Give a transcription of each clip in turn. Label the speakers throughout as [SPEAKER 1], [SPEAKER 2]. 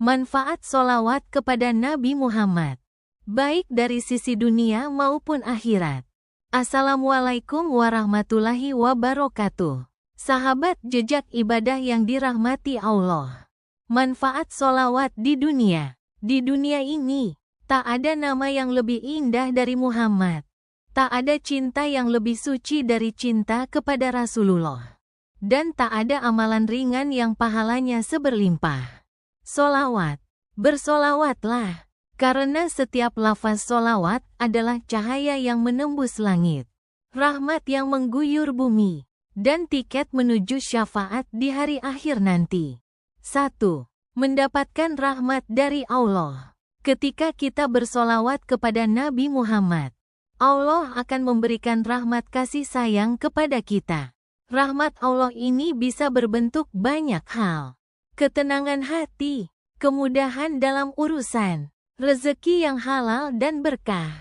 [SPEAKER 1] Manfaat sholawat kepada Nabi Muhammad, baik dari sisi dunia maupun akhirat. Assalamualaikum warahmatullahi wabarakatuh. Sahabat jejak ibadah yang dirahmati Allah. Manfaat sholawat di dunia. Di dunia ini, tak ada nama yang lebih indah dari Muhammad. Tak ada cinta yang lebih suci dari cinta kepada Rasulullah. Dan tak ada amalan ringan yang pahalanya seberlimpah. Sholawat. Bersolawatlah, karena setiap lafaz sholawat adalah cahaya yang menembus langit, rahmat yang mengguyur bumi, dan tiket menuju syafaat di hari akhir nanti. 1. Mendapatkan rahmat dari Allah. Ketika kita bersolawat kepada Nabi Muhammad, Allah akan memberikan rahmat kasih sayang kepada kita. Rahmat Allah ini bisa berbentuk banyak hal. Ketenangan hati, kemudahan dalam urusan, rezeki yang halal dan berkah,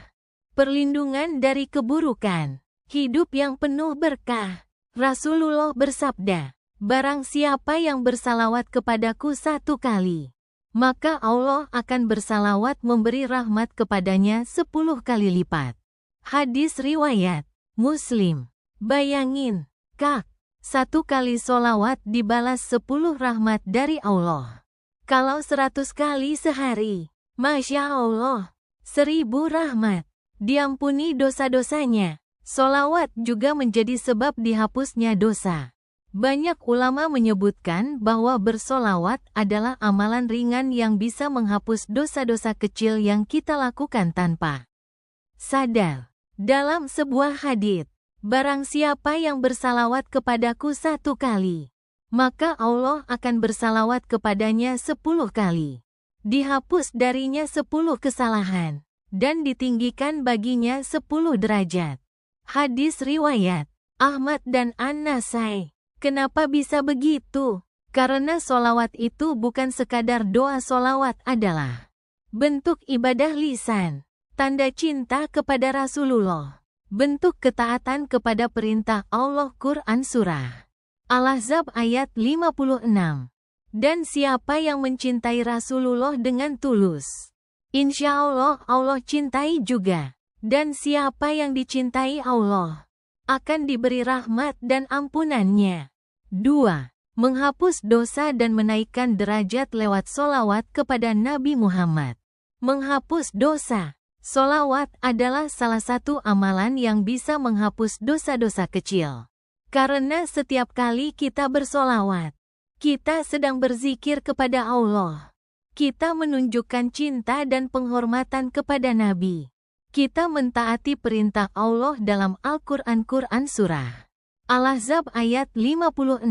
[SPEAKER 1] perlindungan dari keburukan, hidup yang penuh berkah. Rasulullah bersabda, barang siapa yang bersalawat kepadaku 1 kali, maka Allah akan bersalawat memberi rahmat kepadanya 10 kali lipat. Hadis riwayat Muslim. Bayangin, Kak, 1 kali sholawat dibalas 10 rahmat dari Allah. Kalau 100 kali sehari, Masya Allah, 1000 rahmat. Diampuni dosa-dosanya. Sholawat juga menjadi sebab dihapusnya dosa. Banyak ulama menyebutkan bahwa bersolawat adalah amalan ringan yang bisa menghapus dosa-dosa kecil yang kita lakukan tanpa sadar. Dalam sebuah hadits, barang siapa yang bersalawat kepadaku 1 kali, maka Allah akan bersalawat kepadanya 10 kali. Dihapus darinya 10 kesalahan, dan ditinggikan baginya 10 derajat. Hadis riwayat Ahmad dan An-Nasai. Kenapa bisa begitu? Karena solawat itu bukan sekadar doa. Solawat adalah bentuk ibadah lisan, tanda cinta kepada Rasulullah, bentuk ketaatan kepada perintah Allah. Quran Surah Al-Ahzab ayat 56. Dan siapa yang mencintai Rasulullah dengan tulus, insya Allah Allah cintai juga. Dan siapa yang dicintai Allah, akan diberi rahmat dan ampunannya. 2. Menghapus dosa dan menaikkan derajat lewat solawat kepada Nabi Muhammad. Menghapus dosa. Solawat adalah salah satu amalan yang bisa menghapus dosa-dosa kecil. Karena setiap kali kita bersolawat, kita sedang berzikir kepada Allah. Kita menunjukkan cinta dan penghormatan kepada Nabi. Kita mentaati perintah Allah dalam Al-Quran. Quran Surah Al-Ahzab ayat 56.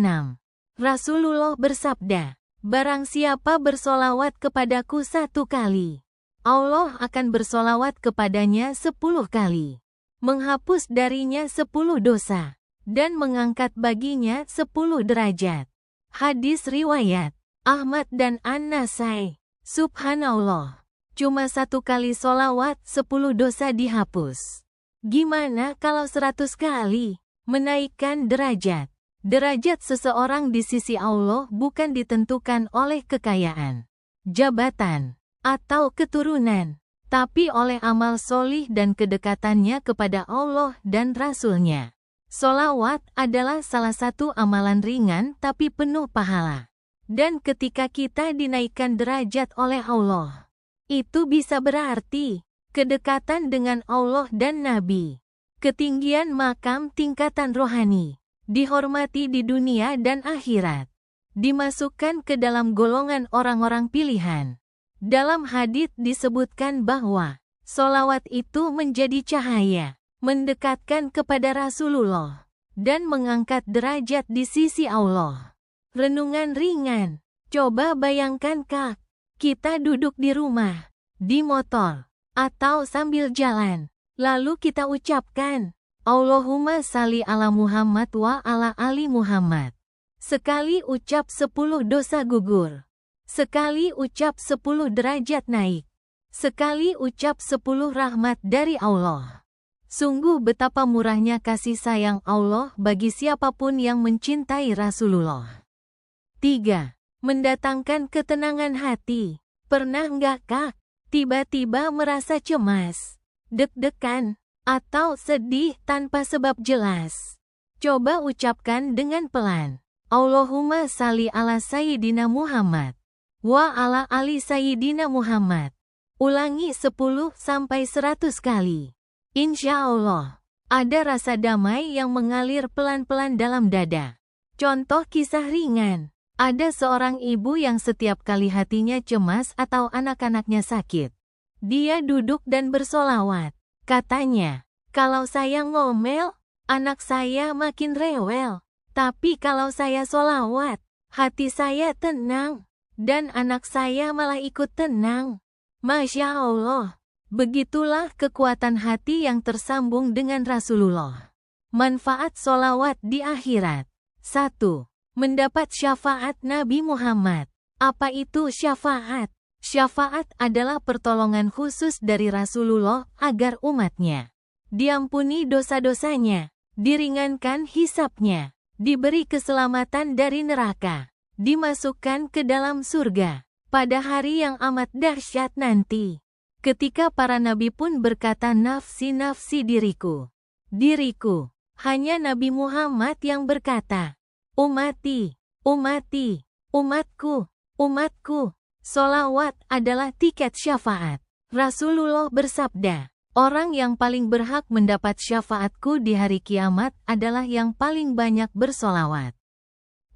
[SPEAKER 1] Rasulullah bersabda, barang siapa bersolawat kepadaku 1 kali, Allah akan bersolawat kepadanya 10 kali, menghapus darinya 10 dosa, dan mengangkat baginya 10 derajat. Hadis riwayat Ahmad dan An-Nasai. Subhanallah, cuma 1 kali solawat 10 dosa dihapus. Gimana kalau 100 kali? Menaikkan derajat. Derajat seseorang di sisi Allah bukan ditentukan oleh kekayaan, jabatan, atau keturunan, tapi oleh amal solih dan kedekatannya kepada Allah dan Rasul-Nya. Solawat adalah salah satu amalan ringan tapi penuh pahala. Dan ketika kita dinaikkan derajat oleh Allah, itu bisa berarti kedekatan dengan Allah dan Nabi, ketinggian makam tingkatan rohani, dihormati di dunia dan akhirat, dimasukkan ke dalam golongan orang-orang pilihan. Dalam hadits disebutkan bahwa solawat itu menjadi cahaya, mendekatkan kepada Rasulullah, dan mengangkat derajat di sisi Allah. Renungan ringan. Coba bayangkan Kak, kita duduk di rumah, di motor, atau sambil jalan, lalu kita ucapkan, Allahumma salli ala Muhammad wa ala ali Muhammad. Sekali ucap 10 dosa gugur. Sekali ucap 10 derajat naik. Sekali ucap 10 rahmat dari Allah. Sungguh betapa murahnya kasih sayang Allah bagi siapapun yang mencintai Rasulullah. 3. mendatangkan ketenangan hati. Pernah nggak Kak, tiba-tiba merasa cemas, deg-degan, atau sedih tanpa sebab jelas? Coba ucapkan dengan pelan. Allahumma salli ala Sayyidina Muhammad. Wa ala ali Sayyidina Muhammad. Ulangi 10-100 kali. Insya Allah, ada rasa damai yang mengalir pelan-pelan dalam dada. Contoh kisah ringan. Ada seorang ibu yang setiap kali hatinya cemas atau anak-anaknya sakit, dia duduk dan bersolawat. Katanya, kalau saya ngomel, anak saya makin rewel. Tapi kalau saya solawat, hati saya tenang, dan anak saya malah ikut tenang. Masya Allah, begitulah kekuatan hati yang tersambung dengan Rasulullah. Manfaat solawat di akhirat. 1. Mendapat syafaat Nabi Muhammad. Apa itu syafaat? Syafaat adalah pertolongan khusus dari Rasulullah agar umatnya diampuni dosa-dosanya, diringankan hisapnya, diberi keselamatan dari neraka, dimasukkan ke dalam surga pada hari yang amat dahsyat nanti. Ketika para nabi pun berkata nafsi-nafsi diriku, diriku. Hanya Nabi Muhammad yang berkata, umati, umati, umatku, umatku. Solawat adalah tiket syafaat. Rasulullah bersabda, orang yang paling berhak mendapat syafaatku di hari kiamat adalah yang paling banyak bersolawat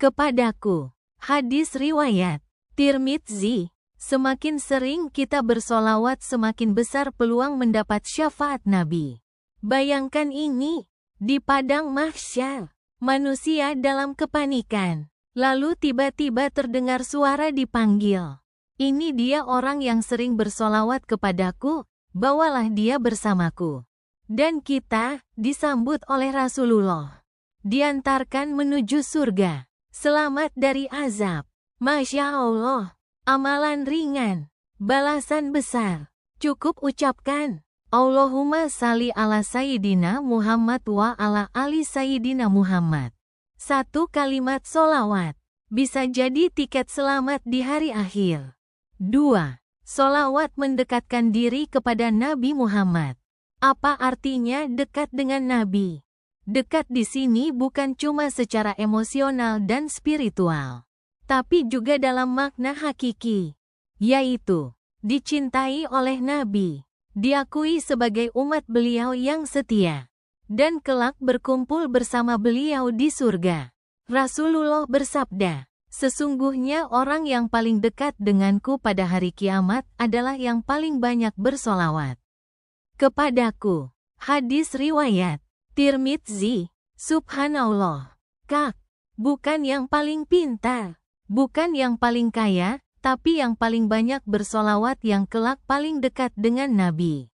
[SPEAKER 1] kepadaku. Hadis riwayat Tirmidzi. Semakin sering kita bersolawat, semakin besar peluang mendapat syafaat Nabi. Bayangkan ini, di padang mahsyar, manusia dalam kepanikan. Lalu tiba-tiba terdengar suara dipanggil. Ini dia orang yang sering bersolawat kepadaku, bawalah dia bersamaku. Dan kita disambut oleh Rasulullah, diantarkan menuju surga, selamat dari azab. Masya Allah, amalan ringan, balasan besar. Cukup ucapkan, Allahumma salli ala Sayyidina Muhammad wa ala ali Sayyidina Muhammad. Satu kalimat solawat bisa jadi tiket selamat di hari akhir. 2. Solawat mendekatkan diri kepada Nabi Muhammad. Apa artinya dekat dengan Nabi? Dekat di sini bukan cuma secara emosional dan spiritual, tapi juga dalam makna hakiki, yaitu dicintai oleh Nabi, diakui sebagai umat beliau yang setia, dan kelak berkumpul bersama beliau di surga. Rasulullah bersabda, sesungguhnya orang yang paling dekat denganku pada hari kiamat adalah yang paling banyak bersolawat kepadaku. Hadis riwayat Tirmidzi. Subhanallah. Kak, bukan yang paling pintar, bukan yang paling kaya, tapi yang paling banyak bersolawat yang kelak paling dekat dengan Nabi.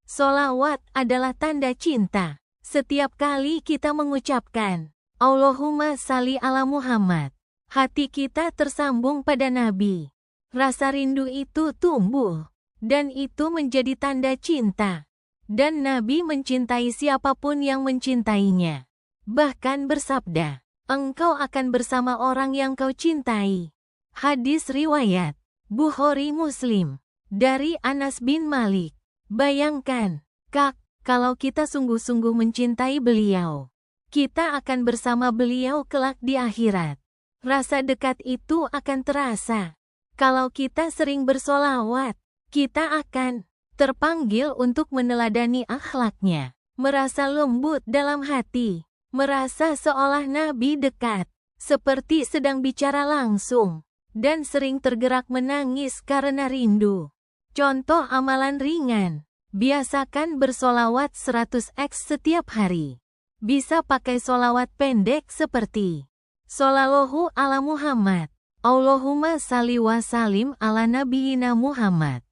[SPEAKER 1] Solawat adalah tanda cinta. Setiap kali kita mengucapkan, Allahumma salli ala Muhammad, hati kita tersambung pada Nabi. Rasa rindu itu tumbuh, dan itu menjadi tanda cinta. Dan Nabi mencintai siapapun yang mencintainya. Bahkan bersabda, engkau akan bersama orang yang kau cintai. Hadis riwayat Bukhari Muslim. Dari Anas bin Malik. Bayangkan, Kak, kalau kita sungguh-sungguh mencintai beliau, kita akan bersama beliau kelak di akhirat. Rasa dekat itu akan terasa. Kalau kita sering bersolawat, kita akan terpanggil untuk meneladani akhlaknya, merasa lembut dalam hati, merasa seolah Nabi dekat, seperti sedang bicara langsung, dan sering tergerak menangis karena rindu. Contoh amalan ringan, biasakan bersolawat 100x setiap hari. Bisa pakai solawat pendek seperti Shallallahu ala Muhammad, Allahumma salli wa salim ala nabiyina Muhammad.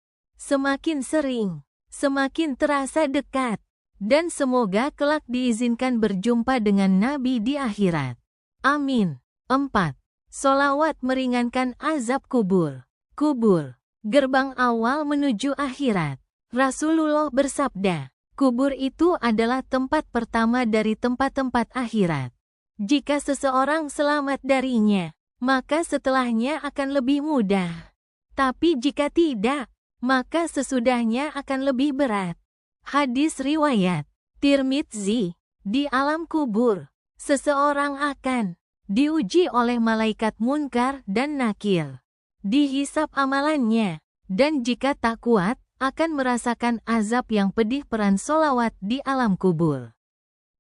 [SPEAKER 1] Semakin sering, semakin terasa dekat, dan semoga kelak diizinkan berjumpa dengan Nabi di akhirat. Amin. 4. Solawat meringankan azab kubur. Kubur, gerbang awal menuju akhirat. Rasulullah bersabda, kubur itu adalah tempat pertama dari tempat-tempat akhirat. Jika seseorang selamat darinya, maka setelahnya akan lebih mudah. Tapi jika tidak, maka sesudahnya akan lebih berat. Hadis riwayat Tirmidzi. Di alam kubur, seseorang akan diuji oleh malaikat Munkar dan Nakir. Dihisap amalannya, dan jika tak kuat, akan merasakan azab yang pedih. Peran solawat di alam kubur.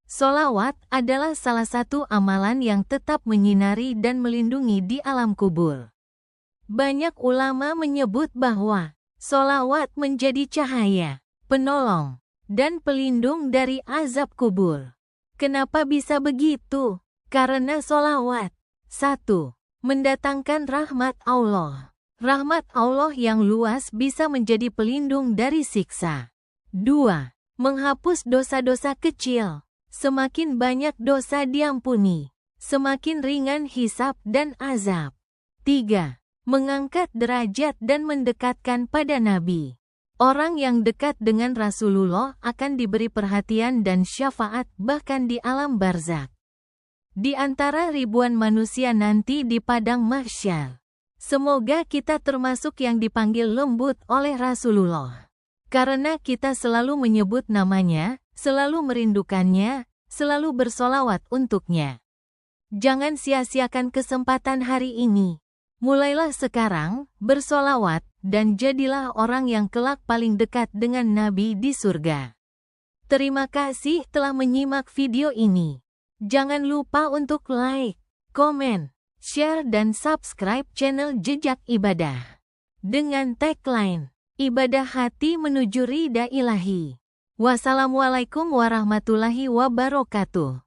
[SPEAKER 1] Solawat adalah salah satu amalan yang tetap menyinari dan melindungi di alam kubur. Banyak ulama menyebut bahwa solawat menjadi cahaya, penolong, dan pelindung dari azab kubur. Kenapa bisa begitu? Karena solawat 1. Mendatangkan rahmat Allah. Rahmat Allah yang luas bisa menjadi pelindung dari siksa. 2. Menghapus dosa-dosa kecil. Semakin banyak dosa diampuni, semakin ringan hisab dan azab. 3. Mengangkat derajat dan mendekatkan pada Nabi. Orang yang dekat dengan Rasulullah akan diberi perhatian dan syafaat bahkan di alam barzakh. Di antara ribuan manusia nanti di padang mahsyar. Semoga kita termasuk yang dipanggil lembut oleh Rasulullah. Karena kita selalu menyebut namanya, selalu merindukannya, selalu bersolawat untuknya. Jangan sia-siakan kesempatan hari ini. Mulailah sekarang, bersolawat, dan jadilah orang yang kelak paling dekat dengan Nabi di surga. Terima kasih telah menyimak video ini. Jangan lupa untuk like, komen, share dan subscribe channel Jejak Ibadah. Dengan tagline, ibadah hati menuju ridha ilahi. Wassalamualaikum warahmatullahi wabarakatuh.